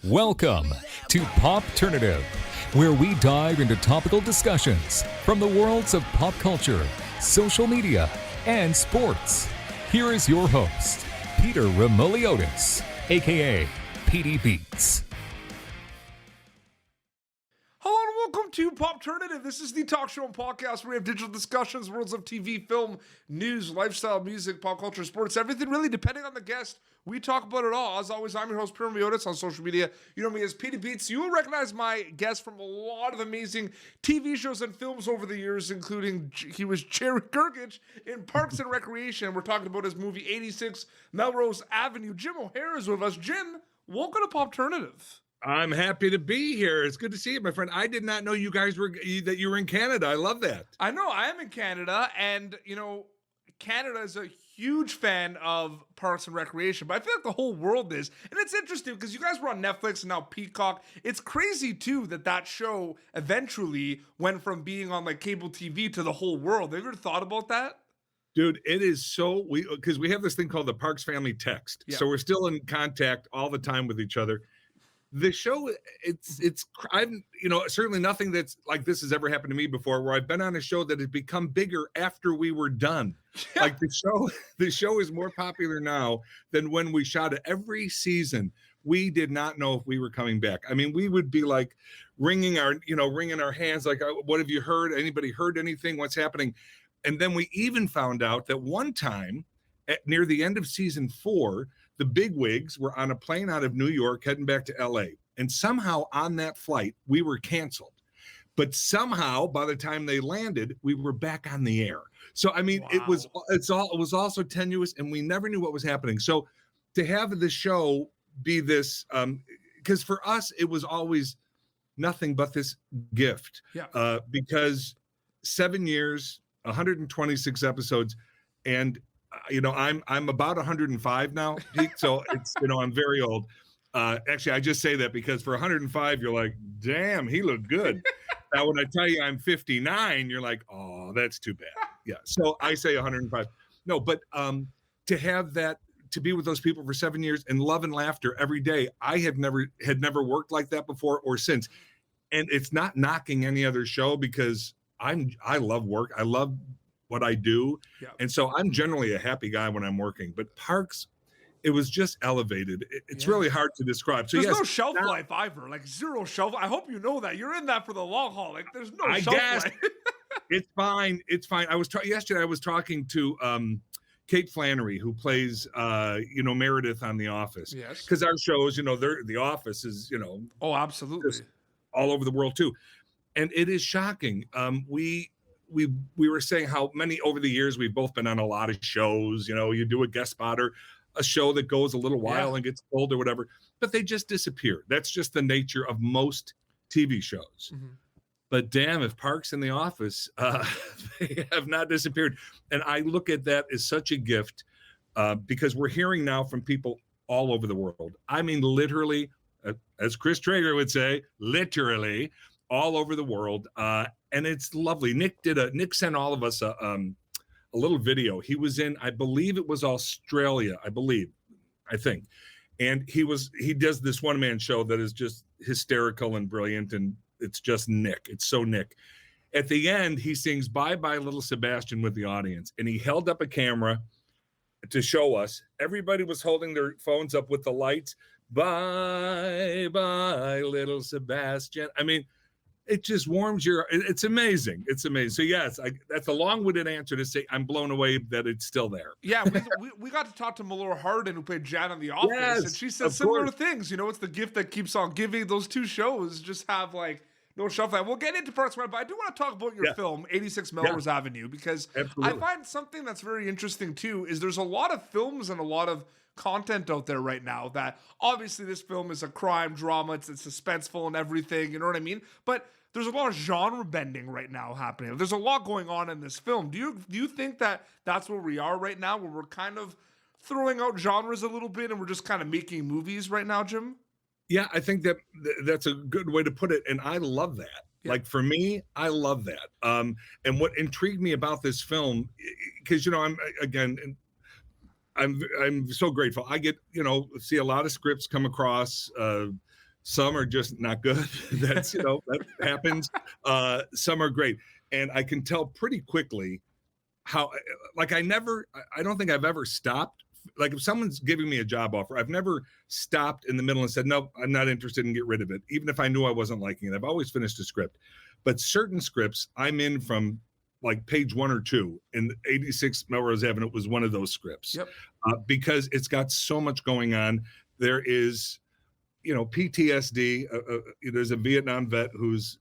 Welcome to Popternative, where we dive into topical discussions from the worlds of pop culture, social media, and sports. Here is your host, Peter Remoliotis, aka PD Beats. Hello and welcome to Popternative. This is the talk show and podcast where we have digital discussions, worlds of TV, film, news, lifestyle, music, pop culture, sports, everything really, depending on the guest. We talk about it all. As always, I'm your host, Peter Remoliotis, on social media. You know me as PD Beats. You will recognize my guest from a lot of amazing TV shows and films over the years, including he was Jerry Gergich in Parks and Recreation. We're talking about his movie 86, Melrose Avenue. Jim O'Hare is with us. Jim, welcome to Popternative. I'm happy to be here. It's good to see you, my friend. I did not know you guys were in Canada. I love that. I know. I am in Canada, and Canada is a huge fan of Parks and Recreation, but I feel like the whole world is. And it's interesting because you guys were on Netflix and now Peacock. It's crazy too that show eventually went from being on like cable TV to the whole world. Have you ever thought about that? Dude, it is so because we have this thing called the Parks Family Text. Yeah. So we're still in contact all the time with each other. The show, I'm, certainly nothing that's like this has ever happened to me before, where I've been on a show that has become bigger after we were done. Yeah. Like the show is more popular now than when we shot it. Every season, we did not know if we were coming back. I mean, we would be like wringing our hands, like, what have you heard? Anybody heard anything? What's happening? And then we even found out that one time near the end of season 4, the bigwigs were on a plane out of New York heading back to LA. And somehow on that flight, we were canceled. But somehow by the time they landed, we were back on the air. So, I mean, wow. It was also tenuous and we never knew what was happening. So to have the show be this, because for us, it was always nothing but this gift. Yeah. Because 7 years, 126 episodes, and I'm about 105 now, Pete, so it's, I'm very old. Actually, I just say that because for 105, you're like, damn, he looked good. Now, when I tell you I'm 59, you're like, oh, that's too bad. Yeah, so I say 105. No, but to have that, to be with those people for 7 years and love and laughter every day, I had never worked like that before or since. And it's not knocking any other show because I love work. I love what I do. Yeah. And so I'm generally a happy guy when I'm working, but Parks, it was just elevated. It's really hard to describe. So there's no shelf life either, like zero shelf. I hope you know that you're in that for the long haul. Like there's no shelf life. It's fine. It's fine. Yesterday I was talking to Kate Flannery, who plays Meredith on The Office. Yes. Because our shows, The Office is, oh, absolutely, all over the world too. And it is shocking. We were saying how many over the years we've both been on a lot of shows. You do a guest spot or a show that goes a little while and gets old or whatever, but they just disappear. That's just the nature of most TV shows. Mm-hmm. But damn, if Parks and The Office, they have not disappeared. And I look at that as such a gift because we're hearing now from people all over the world. I mean, literally, as Chris Traeger would say, literally all over the world. And it's lovely. Nick sent all of us a little video. He was in, I believe it was Australia, I think. And he does this one-man show that is just hysterical and brilliant. And it's just Nick. It's so Nick. At the end, he sings Bye Bye Little Sebastian with the audience. And he held up a camera to show us. Everybody was holding their phones up with the lights. Bye Bye Little Sebastian. I mean, it just warms it's amazing. It's amazing. So yes, that's a long-winded answer to say I'm blown away that it's still there. Yeah, we got to talk to Melora Hardin, who played Jan on The Office, and she said similar things. It's the gift that keeps on giving. Those two shows just have like no shelf life. We'll get into Parks and Rec, but I do want to talk about your film, 86 Melrose Avenue, because absolutely. I find something that's very interesting too is there's a lot of films and a lot of content out there right now that obviously this film is a crime drama, it's suspenseful and everything, you know what I mean? But there's a lot of genre bending right now happening. There's a lot going on in this film. Do you think that that's where we are right now, where we're kind of throwing out genres a little bit and we're just kind of making movies right now, Jim? Yeah, I think that's a good way to put it, and I love that. Yeah. Like for me, I love that. And what intrigued me about this film, because I'm so grateful. I get see a lot of scripts come across Some are just not good. That's, that happens. Some are great. And I can tell pretty quickly how, like, I don't think I've ever stopped. Like, if someone's giving me a job offer, I've never stopped in the middle and said, no, I'm not interested, and get rid of it, even if I knew I wasn't liking it. I've always finished a script. But certain scripts, I'm in from like page 1 or 2, and 86 Melrose Avenue was one of those scripts. Yep. Because it's got so much going on. There is, PTSD. There's a Vietnam vet who's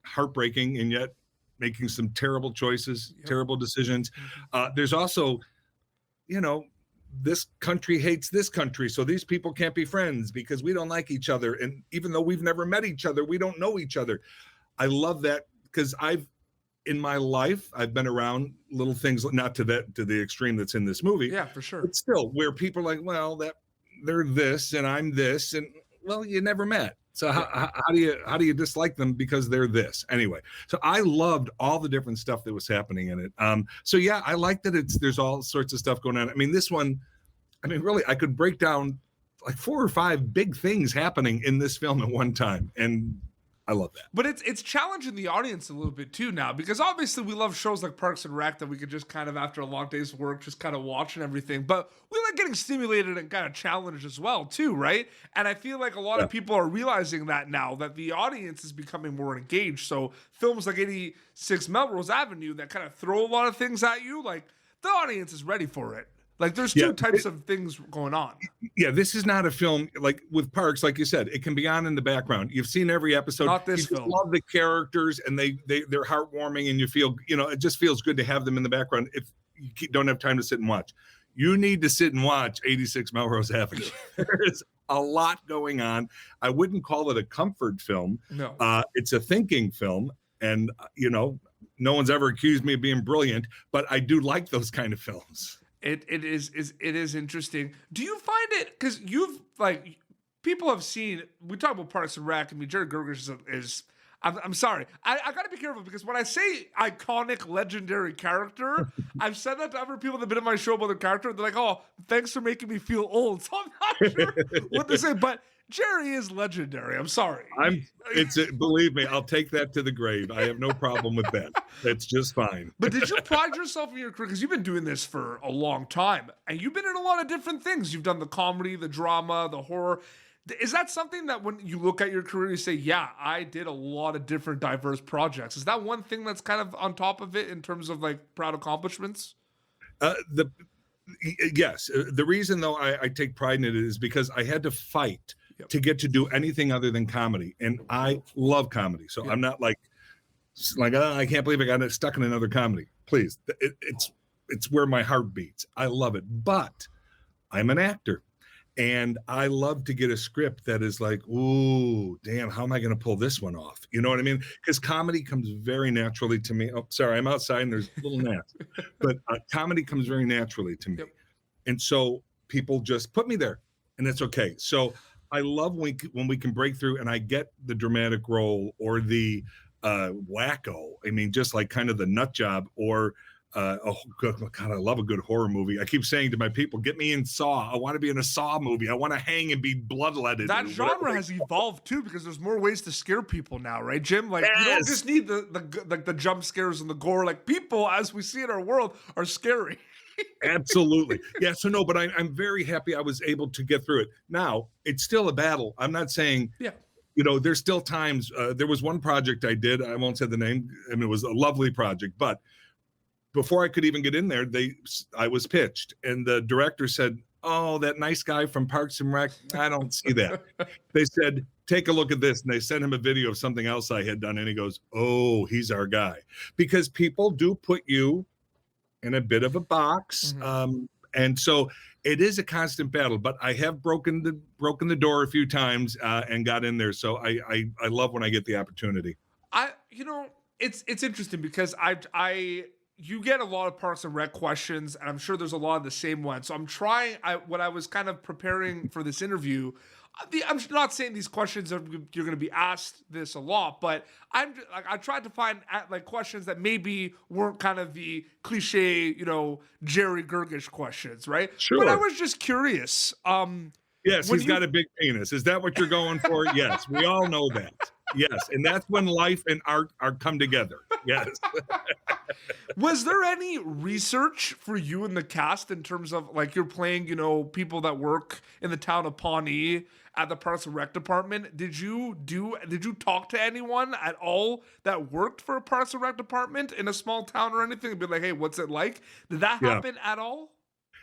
heartbreaking and yet making some terrible choices, terrible decisions. There's also, this country hates this country, so these people can't be friends because we don't like each other. And even though we've never met each other, we don't know each other. I love that, because in my life, I've been around little things, not to the extreme that's in this movie. Yeah, for sure. But still, where people are like, well, they're this and I'm this, and well, you never met. So how do you dislike them because they're this? Anyway, so I loved all the different stuff that was happening in it. So yeah, I like that there's all sorts of stuff going on. I mean, this one, really, I could break down like 4 or 5 big things happening in this film at one time, and I love that. But it's challenging the audience a little bit too now, because obviously we love shows like Parks and Rec that we could just kind of, after a long day's work, just kind of watch and everything. But we like getting stimulated and kind of challenged as well too, right? And I feel like a lot of people are realizing that now, that the audience is becoming more engaged. So films like 86 Melrose Avenue that kind of throw a lot of things at you, like the audience is ready for it. Like, there's two types of things going on. Yeah, this is not a film like with Parks, like you said. It can be on in the background. You've seen every episode. Not this you film. Love the characters, and they're heartwarming, and you feel, it just feels good to have them in the background if you don't have time to sit and watch. You need to sit and watch 86 Melrose Avenue. There's a lot going on. I wouldn't call it a comfort film. No. It's a thinking film, and, no one's ever accused me of being brilliant, but I do like those kind of films. It is interesting. Do you find it, because people have seen, we talk about Parks and Rec, Jerry Gergers is I'm sorry. I got to be careful, because when I say iconic, legendary character, I've said that to other people that have been in my show about the character. They're like, oh, thanks for making me feel old. So I'm not sure what to say, but Jerry is legendary. I'm sorry. Believe me, I'll take that to the grave. I have no problem with that. That's just fine. But did you pride yourself in your career? Because you've been doing this for a long time, and you've been in a lot of different things. You've done the comedy, the drama, the horror. Is that something that when you look at your career, you say, yeah, I did a lot of different diverse projects? Is that one thing that's kind of on top of it in terms of like proud accomplishments? Yes. The reason, though, I take pride in it is because I had to fight to get to do anything other than comedy. And I love comedy. So I'm not like, I can't believe I got stuck in another comedy. Please. It's where my heart beats. I love it. But I'm an actor. And I love to get a script that is like, ooh, damn, how am I going to pull this one off? You know what I mean? Because comedy comes very naturally to me. Oh, sorry, I'm outside and there's little gnats. But comedy comes very naturally to me. Yep. And so people just put me there, and it's okay. So I love when we can break through and I get the dramatic role or the wacko. I mean, just like kind of the nut job, or oh God, I love a good horror movie. I keep saying to my people, get me in Saw. I want to be in a Saw movie. I want to hang and be bloodletted. That genre has evolved too, because there's more ways to scare people now, right, Jim? Like, you don't just need the jump scares and the gore. Like, people, as we see in our world, are scary. Absolutely. Yeah. So no, but I'm very happy I was able to get through it. Now, it's still a battle. I'm not saying, there's still times. There was one project I did. I won't say the name. I mean, it was a lovely project, but before I could even get in there, I was pitched, and the director said, oh, that nice guy from Parks and Rec, I don't see that. They said, take a look at this. And they sent him a video of something else I had done. And he goes, oh, he's our guy. Because people do put you in a bit of a box. Mm-hmm. And so it is a constant battle, but I have broken the door a few times and got in there. So I love when I get the opportunity. It's interesting because you get a lot of Parks and Rec questions, and I'm sure there's a lot of the same ones. So I'm trying, when I was kind of preparing for this interview, I'm not saying these questions you're going to be asked this a lot, but I tried to find like questions that maybe weren't kind of the cliche, Jerry Gergish questions, right? Sure. But I was just curious. Yes, he's got a big penis. Is that what you're going for? Yes, we all know that. Yes, and that's when life and art are come together. Yes. Was there any research for you in the cast in terms of like you're playing, people that work in the town of Pawnee at the Parks and Rec department? Did you talk to anyone at all that worked for a Parks and Rec department in a small town or anything and be like, hey, what's it like? Did that happen at all?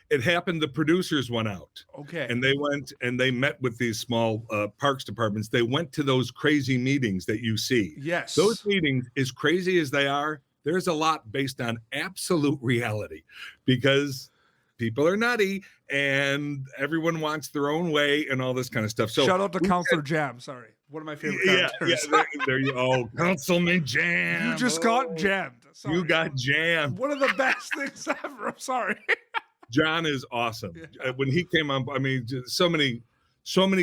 It happened. The producers went out. Okay. And they went and they met with these small parks departments. They went to those crazy meetings that you see. Yes. Those meetings, as crazy as they are, there's a lot based on absolute reality because people are nutty and everyone wants their own way and all this kind of stuff. So shout out to Counselor Jam. Sorry. One of my favorite characters. Yeah, there you go. Councilman Jam. You just got jammed. Sorry. You got jammed. One of the best things ever. I'm sorry. John is awesome. Yeah. When he came on, I mean, so many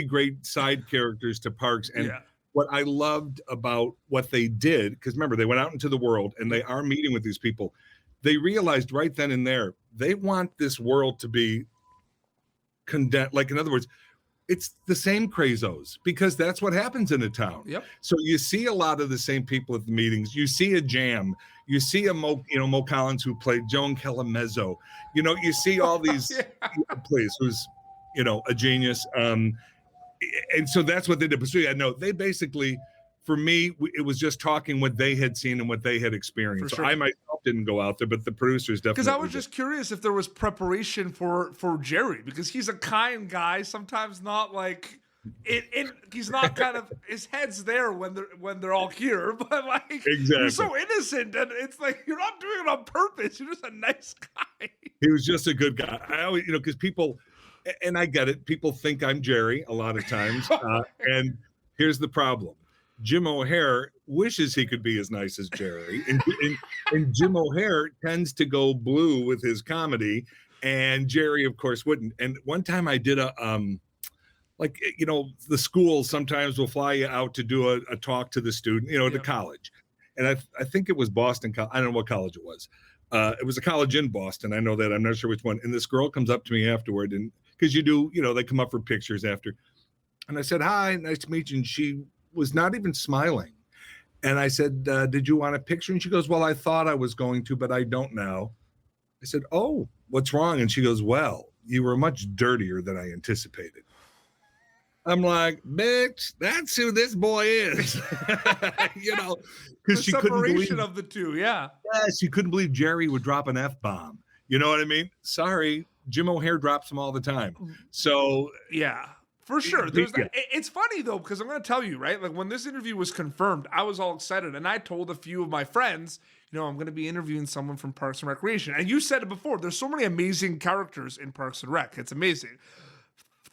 great side characters to Parks. And what I loved about what they did, because remember, they went out into the world and they are meeting with these people. They realized right then and there, they want this world to be condensed. Like, in other words, it's the same crazos because that's what happens in a town. Yep. So you see a lot of the same people at the meetings. You see a Jam. You see a Mo Collins who played Joan Calamezzo. You see all these plays who's, a genius. And so that's what they did. But so they basically, for me, it was just talking what they had seen and what they had experienced. Sure. So I myself didn't go out there, but the producers definitely. Because I was just curious if there was preparation for Jerry, because he's a kind guy. Sometimes not like he's not kind of his head's there when they're all here, but like you're so innocent, and it's like you're not doing it on purpose. You're just a nice guy. He was just a good guy. I always, because people, and I get it. People think I'm Jerry a lot of times, and here's the problem. Jim O'Heir wishes he could be as nice as Jerry, and Jim O'Heir tends to go blue with his comedy, and Jerry, of course, wouldn't. And one time I did a the schools sometimes will fly you out to do a talk to the student, to college, and I think it was Boston. I don't know what college it was. It was a college in Boston. I know that. I'm not sure which one. And this girl comes up to me afterward, and because they come up for pictures after, and I said, "Hi, nice to meet you." And she was not even smiling. And I said, did you want a picture? And she goes, well, I thought I was going to, but I don't now. I said, oh, what's wrong? And she goes, well, you were much dirtier than I anticipated. I'm like, bitch, that's who this boy is. Because she couldn't believe of the two. Yeah. Yes, she couldn't believe Jerry would drop an F-bomb. You know what I mean? Sorry, Jim O'Heir drops them all the time. So yeah. For sure. There's that. It's funny, though, because I'm going to tell you, right? Like, when this interview was confirmed, I was all excited. And I told a few of my friends, I'm going to be interviewing someone from Parks and Recreation. And you said it before. There's so many amazing characters in Parks and Rec. It's amazing.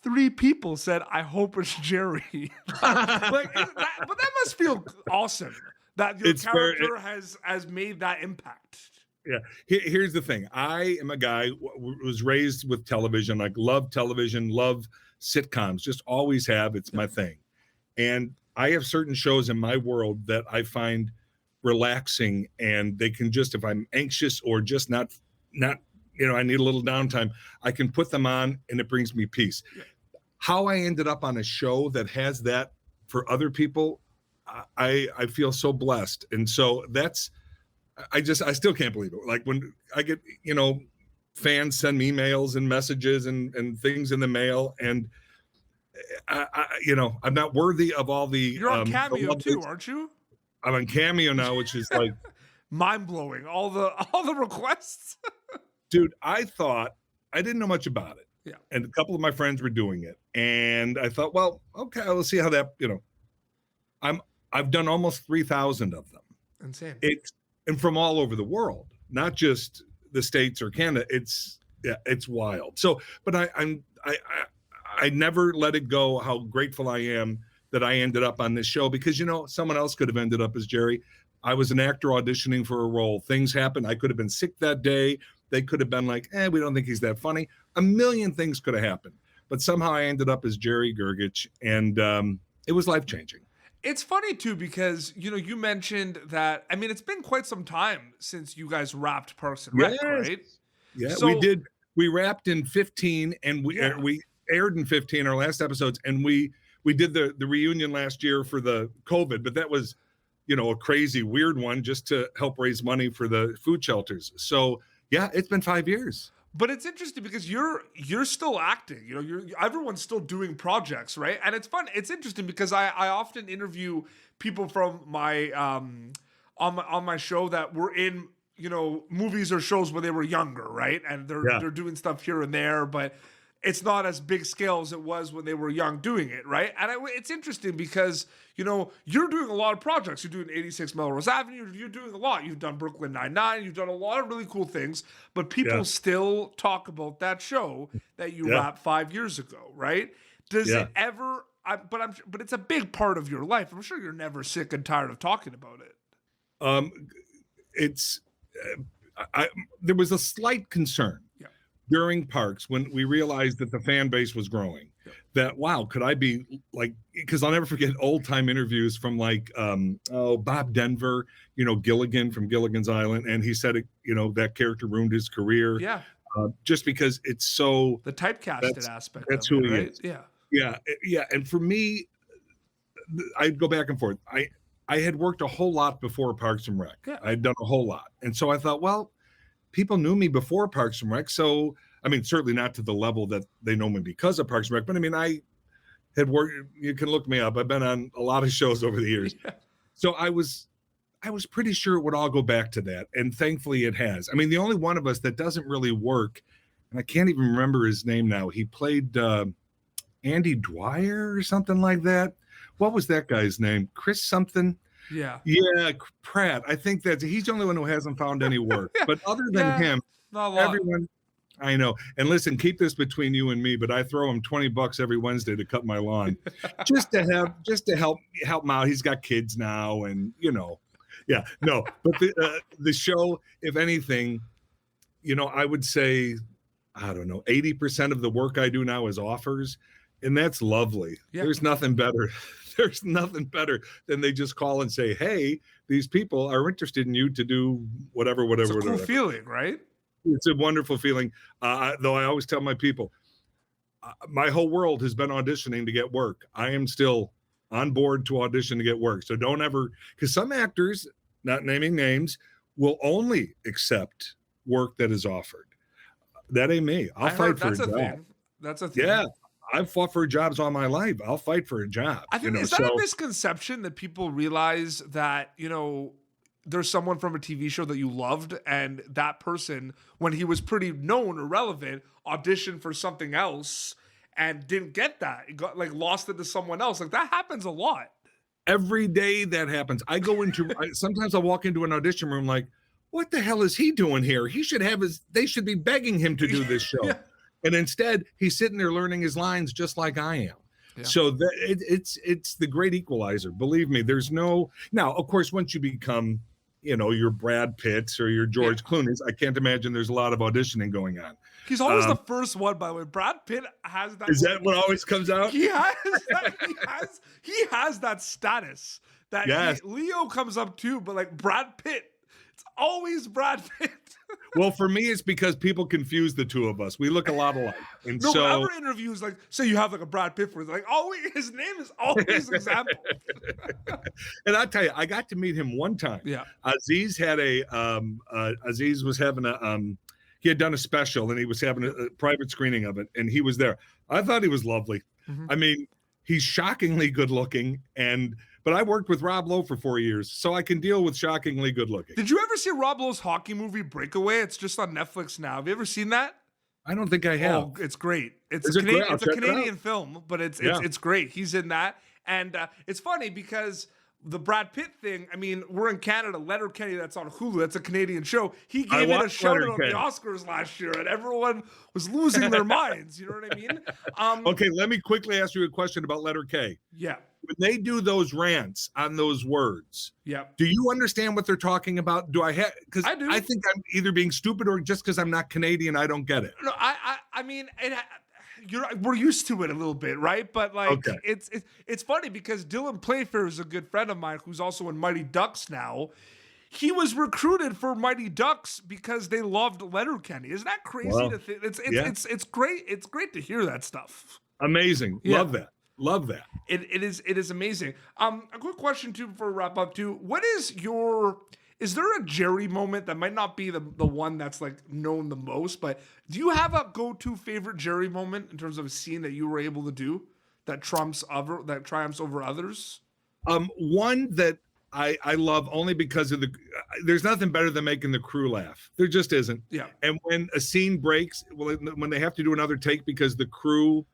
3 people said, I hope it's Jerry. But that must feel awesome that your character has made that impact. Yeah. Here's the thing. I am a guy who was raised with television, like love television, love sitcoms, just always have. It's my thing. And I have certain shows in my world that I find relaxing, and they can just, if I'm anxious or just not, I need a little downtime, I can put them on and it brings me peace. Yeah. How I ended up on a show that has that for other people, I feel so blessed. And so I still can't believe it. Like when I get, fans send me emails and messages and things in the mail, and I'm not worthy of all the. You're on Cameo too, aren't you? I'm on Cameo now, which is like mind blowing. All the requests. Dude, I didn't know much about it. Yeah, and a couple of my friends were doing it, and I thought, well, okay, let's see how that. I've done almost 3,000 of them. Insane. And from all over the world, not just the States or Canada. It's wild. So, but I never let it go how grateful I am that I ended up on this show, because someone else could have ended up as Jerry. I was an actor auditioning for a role. Things happened. I could have been sick that day. They could have been like, we don't think he's that funny. A million things could have happened, but somehow I ended up as Jerry Gergich, and it was life-changing. It's funny too, because you mentioned that. I mean, it's been quite some time since you guys wrapped Parks and Rec, right? Yeah, so, we did. We wrapped in 2015, and aired in 15, our last episodes, and we did the reunion last year for the COVID, but that was, a crazy weird one just to help raise money for the food shelters. So yeah, it's been 5 years. But it's interesting because you're still acting. Everyone's still doing projects, right? And it's fun. It's interesting because I often interview people from my on my show that were in movies or shows when they were younger, right? And they're doing stuff here and there, but it's not as big scale as it was when they were young doing it, right? And it's interesting because, you're doing a lot of projects. You're doing 86 Melrose Avenue. You're doing a lot. You've done Brooklyn Nine-Nine. You've done a lot of really cool things, but people still talk about that show that you wrapped 5 years ago, right? Does it ever, but it's a big part of your life. I'm sure you're never sick and tired of talking about it. There was a slight concern during Parks when we realized that the fan base was growing, that, wow, could I be like, because I'll never forget old time interviews from Bob Denver, Gilligan from Gilligan's Island. And he said, that character ruined his career. Yeah. Just because it's so. The typecasted aspect. That's who he is. Yeah. Yeah. Yeah. And for me, I'd go back and forth. I had worked a whole lot before Parks and Rec. Yeah. I'd done a whole lot. And so I thought, well, people knew me before Parks and Rec. So, certainly not to the level that they know me because of Parks and Rec, but I had worked, you can look me up. I've been on a lot of shows over the years. Yeah. So I was pretty sure it would all go back to that. And thankfully it has. The only one of us that doesn't really work, and I can't even remember his name now. He played Andy Dwyer or something like that. What was that guy's name? Chris something? Yeah. Yeah, Pratt. I think he's the only one who hasn't found any work. But other than him, everyone, I know. And listen, keep this between you and me, but I throw him $20 every Wednesday to cut my lawn, just to help him out. He's got kids now, and yeah, no. But the show, if anything, I would say, I don't know, 80% of the work I do now is offers, and that's lovely. Yeah. There's nothing better. There's nothing better than they just call and say, hey, these people are interested in you to do whatever. It's a cool feeling, right? It's a wonderful feeling. Though I always tell my people, my whole world has been auditioning to get work. I am still on board to audition to get work. So don't ever, because some actors, not naming names, will only accept work that is offered. That ain't me. I'll fight for a job. That's a thing. Yeah. I've fought for jobs all my life. I'll fight for a job. I think is that a misconception that people realize that, there's someone from a TV show that you loved, and that person, when he was pretty known or relevant, auditioned for something else and didn't get that. It got lost it to someone else. That happens a lot. Every day that happens. I go into sometimes I'll walk into an audition room like, what the hell is he doing here? They should be begging him to do this show. Yeah. And instead, he's sitting there learning his lines just like I am. Yeah. So it's the great equalizer. Believe me, there's no. Now, of course, once you become, your Brad Pitts or your George Clooney's, I can't imagine there's a lot of auditioning going on. He's always the first one, by the way. Brad Pitt has that. Is that what always comes out? He has that status. That Leo comes up too, but Brad Pitt, it's always Brad Pitt. Well, for me, it's because people confuse the two of us. We look a lot alike. And no, but other interviews, say you have a Brad Pitt for his name is always example. And I'll tell you, I got to meet him one time. Yeah. Aziz had Aziz was having he had done a special and he was having a private screening of it, and he was there. I thought he was lovely. Mm-hmm. He's shockingly good looking, but I worked with Rob Lowe for 4 years, so I can deal with shockingly good looking. Did you ever see Rob Lowe's hockey movie Breakaway? It's just on Netflix now. Have you ever seen that? I don't think I have. Oh, it's great. It's a Canadian film, but it's great. He's in that. And it's funny because the Brad Pitt thing, we're in Canada. Letterkenny, that's on Hulu. That's a Canadian show. He gave it a shout out on the Oscars last year, and everyone was losing their minds. You know what I mean? Okay, let me quickly ask you a question about Letterkenny. Yeah. When they do those rants on those words, yeah, do you understand what they're talking about? Do I have? Because I do. I think I'm either being stupid or just because I'm not Canadian, I don't get it. No, we're used to it a little bit, right? But it's funny because Dylan Playfair is a good friend of mine who's also in Mighty Ducks now. he was recruited for Mighty Ducks because they loved Letterkenny. Isn't that crazy to think? It's great. It's great to hear that stuff. Amazing. Yeah. Love that. It is amazing. A quick question too before we wrap up too. Is there a Jerry moment that might not be the one that's like known the most, but do you have a go-to favorite Jerry moment in terms of a scene that you were able to do that triumphs over others? One that I love only because of there's nothing better than making the crew laugh. There just isn't. Yeah. And when a scene breaks, when they have to do another take because the crew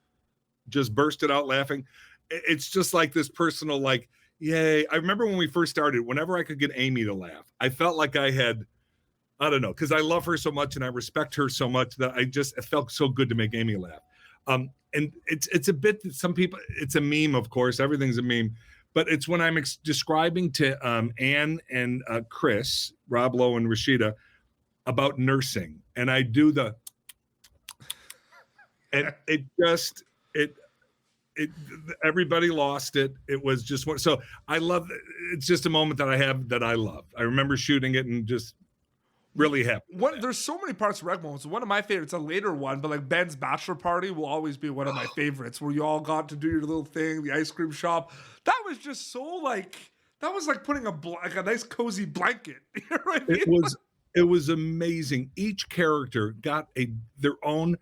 just bursted out laughing, it's just like this personal, like, yay. I remember when we first started, whenever I could get Amy to laugh, I felt like I don't know, because I love her so much and I respect her so much that it felt so good to make Amy laugh. And it's a bit that some people, it's a meme, of course, everything's a meme, but it's when I'm describing to Anne and Chris, Rob Lowe and Rashida about nursing. And I do and everybody lost it. It was just one. So I love it's just a moment that I love. I remember shooting it and just really happy. There's so many parts of Rec moments. One of my favorites, a later one, but like Ben's bachelor party will always be one of my favorites, where you all got to do your little thing, the ice cream shop. That was just so like, that was like putting a nice cozy blanket. You know what I mean? It was amazing. Each character got their own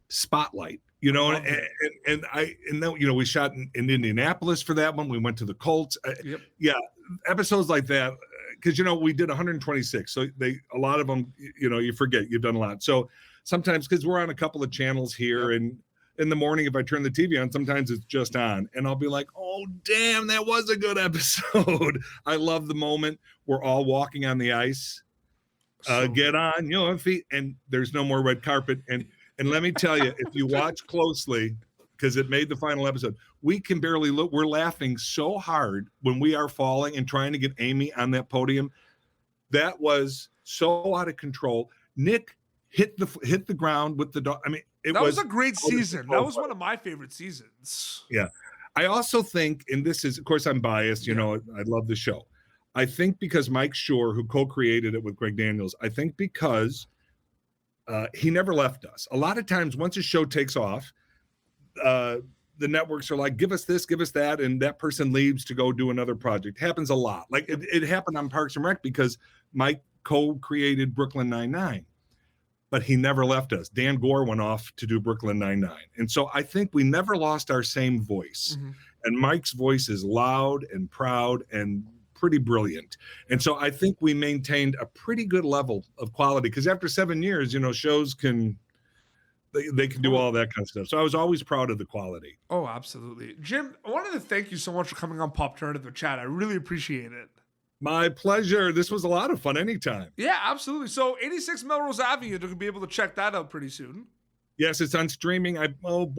spotlight. You know, and then, you know, we shot in Indianapolis for that one. We went to the Colts. Yep. Yeah, episodes like that, because, you know, we did 126. So a lot of them, you know, you forget you've done a lot. So sometimes, because we're on a couple of channels here, and in the morning, if I turn the TV on, sometimes it's just on, and I'll be like, oh, damn, that was a good episode. I love the moment we're all walking on the ice. Get on your feet, and there's no more red carpet. And let me tell you, if you watch closely, because it made the final episode, we can barely look. We're laughing so hard when we are falling and trying to get Amy on that podium. That was so out of control. Nick hit the ground with the dog. I mean, that was a great season. That was one of my favorite seasons. Yeah. I also think, and this is, of course, I'm biased, you know, I love the show. I think because Mike Schur, who co-created it with Greg Daniels, I think because he never left us. A lot of times once a show takes off, the networks are like, give us this, give us that, and that person leaves to go do another project. Happens a lot. Like it happened on Parks and Rec because Mike co-created Brooklyn Nine-Nine, but he never left us. Dan Gore went off to do Brooklyn Nine-Nine. And so I think we never lost our same voice. Mm-hmm. And Mike's voice is loud and proud and pretty brilliant. And so I think we maintained a pretty good level of quality, because after 7 years, you know, shows can do all that kind of stuff. So I was always proud of the quality. Oh, absolutely. Jim, I wanted to thank you so much for coming on Popternative Chat. I really appreciate it. My pleasure. This was a lot of fun anytime. Yeah, absolutely. So 86 Melrose Avenue, you're going to be able to check that out pretty soon. Yes, it's on streaming. April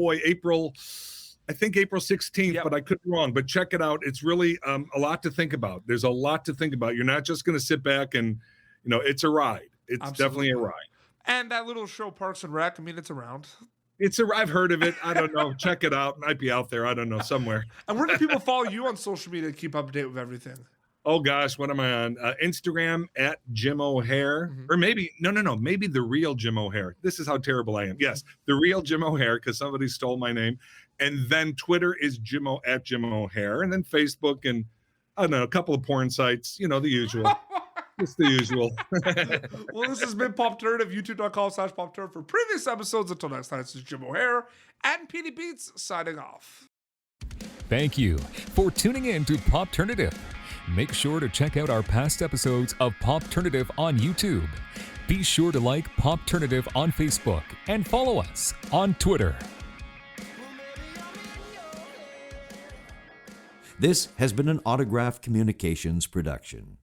16th, yep. But I could be wrong. But check it out. It's really a lot to think about. There's a lot to think about. You're not just going to sit back and, you know, it's a ride. It's Absolutely. Definitely a ride. And that little show, Parks and Rec, I mean, it's around. I've heard of it. I don't know. Check it out. It might be out there. I don't know, somewhere. And where do people follow you on social media to keep up to date with everything? Oh gosh, what am I on? Instagram at Jim O'Hare, or maybe maybe the real Jim O'Hare. This is how terrible I am. Yes, the real Jim O'Hare, because somebody stole my name. And then Twitter is at Jim O'Hare, and then Facebook, and I don't know, a couple of porn sites. You know, the usual. It's the usual. Well, this has been Popternative, youtube.com/Popternative for previous episodes. Until next time, this is Jim O'Hare and PD Beats signing off. Thank you for tuning in to Popternative. Make sure to check out our past episodes of Popternative on YouTube. Be sure to like Popternative on Facebook and follow us on Twitter. This has been an Autograph Communications production.